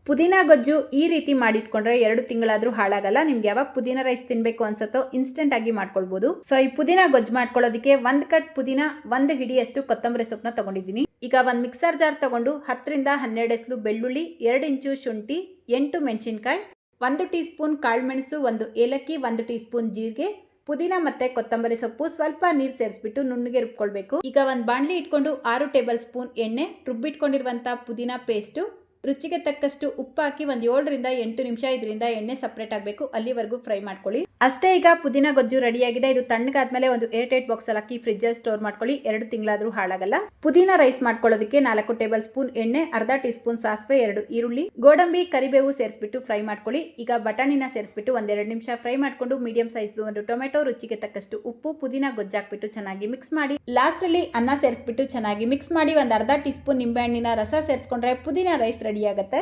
ಪುದೀನ ಗೊಜ್ಜು ಈ ರೀತಿ ಮಾಡಿಟ್ಕೊಂಡ್ರೆ 2 ತಿಂಗಳಾದ್ರೂ ಹಾಳಾಗಲ್ಲ. ನಿಮ್ಗೆ ಯಾವಾಗ ಪುದೀನ ರೈಸ್ ತಿನ್ಬೇಕು ಅನ್ಸತ್ತೋ ಇನ್ಸ್ಟೆಂಟ್ ಆಗಿ ಮಾಡ್ಕೊಳ್ಬಹುದು. ಸೊ ಈ ಪುದೀನ ಗೊಜ್ಜು ಮಾಡ್ಕೊಳ್ಳೋದಕ್ಕೆ 1 ಕಟ್ ಪುದೀನ, 1 ಹಿಡಿಯಷ್ಟು ಕೊತ್ತಂಬರಿ ಸೊಪ್ಪನ್ನ ತಗೊಂಡಿದ್ದೀನಿ. ಈಗ ಒಂದು ಮಿಕ್ಸರ್ ಜಾರ್ ತಗೊಂಡು 10 ರಿಂದ 12 ಎಸ್ಲು ಬೆಳ್ಳುಳ್ಳಿ, 2 ಇಂಚು ಶುಂಠಿ, 8 ಮೆಣಸಿನಕಾಯಿ, 1 ಟೀ ಸ್ಪೂನ್ ಕಾಳುಮೆಣಸು, 1 ಏಲಕ್ಕಿ, 1 ಟೀ ಸ್ಪೂನ್ ಜೀರಿಗೆ, ಪುದೀನ ಮತ್ತೆ ಕೊತ್ತಂಬರಿ ಸೊಪ್ಪು, ಸ್ವಲ್ಪ ನೀರು ಸೇರಿಸ್ಬಿಟ್ಟು ನುಣ್ಣಗೆ ರುಬ್ಕೊಳ್ಬೇಕು. ಈಗ ಒಂದು ಬಾಣಲಿ ಇಟ್ಕೊಂಡು 6 ಟೇಬಲ್ ಸ್ಪೂನ್ ಎಣ್ಣೆ, ರುಬ್ಬಿಟ್ಕೊಂಡಿರುವಂತ ಪುದೀನ ಪೇಸ್ಟು, ರುಚಿಗೆ ತಕ್ಕಷ್ಟು ಉಪ್ಪು ಹಾಕಿ ಒಂದು 7 ರಿಂದ 8 ನಿಮಿಷ ಇದರಿಂದ ಎಣ್ಣೆ ಸಪ್ರೇಟ್ ಆಗಬೇಕು, ಅಲ್ಲಿವರೆಗೂ ಫ್ರೈ ಮಾಡ್ಕೊಳ್ಳಿ. ಅಷ್ಟೇ, ಈಗ ಪುದೀನ ಗೊಜ್ಜು ರೆಡಿ ಆಗಿದೆ. ಇದು ತಣ್ಣಗಾದ್ಮೇಲೆ ಒಂದು ಏರ್ ಟೈಟ್ ಬಾಕ್ಸ್ ಅಲ್ಲಿ ಹಾಕಿ ಫ್ರಿಜ್ ಅಲ್ಲಿ ಸ್ಟೋರ್ ಮಾಡ್ಕೊಳ್ಳಿ. 2 ತಿಂಗಳಾದ್ರೂ ಹಾಳಾಗಲ್ಲ. ಪುದೀನ ರೈಸ್ ಮಾಡ್ಕೊಳ್ಳೋದಕ್ಕೆ 4 ಟೇಬಲ್ ಸ್ಪೂನ್ ಎಣ್ಣೆ, ಅರ್ಧ ಟೀ ಸ್ಪೂನ್ ಸಾಸಿವೆ, 2 ಈರುಳ್ಳಿ, ಗೋಡಂಬಿ, ಕರಿಬೇವು ಸೇರಿಸ್ಬಿಟ್ಟು ಫ್ರೈ ಮಾಡ್ಕೊಳ್ಳಿ. ಈಗ ಬಟಾಣಿನ ಸೇರಿಸ್ಬಿಟ್ಟು 1-2 ನಿಮಿಷ ಫ್ರೈ ಮಾಡ್ಕೊಂಡು ಮೀಡಿಯಂ ಸೈಜ್ 1 ಟೊಮೆಟೊ, ರುಚಿಗೆ ತಕ್ಕಷ್ಟು ಉಪ್ಪು, ಪುದೀನ ಗೊಜ್ಜು ಹಾಕ್ಬಿಟ್ಟು ಚೆನ್ನಾಗಿ ಮಿಕ್ಸ್ ಮಾಡಿ. ಲಾಸ್ಟ್ ಅಲ್ಲಿ ಅನ್ನ ಸೇರಿಸ್ಬಿಟ್ಟು ಚೆನ್ನಾಗಿ ಮಿಕ್ಸ್ ಮಾಡಿ ಒಂದು ಅರ್ಧ ಟೀ ಸ್ಪೂನ್ ನಿಂಬೆಹಣ್ಣಿನ ರಸ ಸೇರಿಸ್ಕೊಂಡ್ರೆ ಪುದೀನ ರೈಸ್ ರೆಡಿ ಆಗುತ್ತೆ.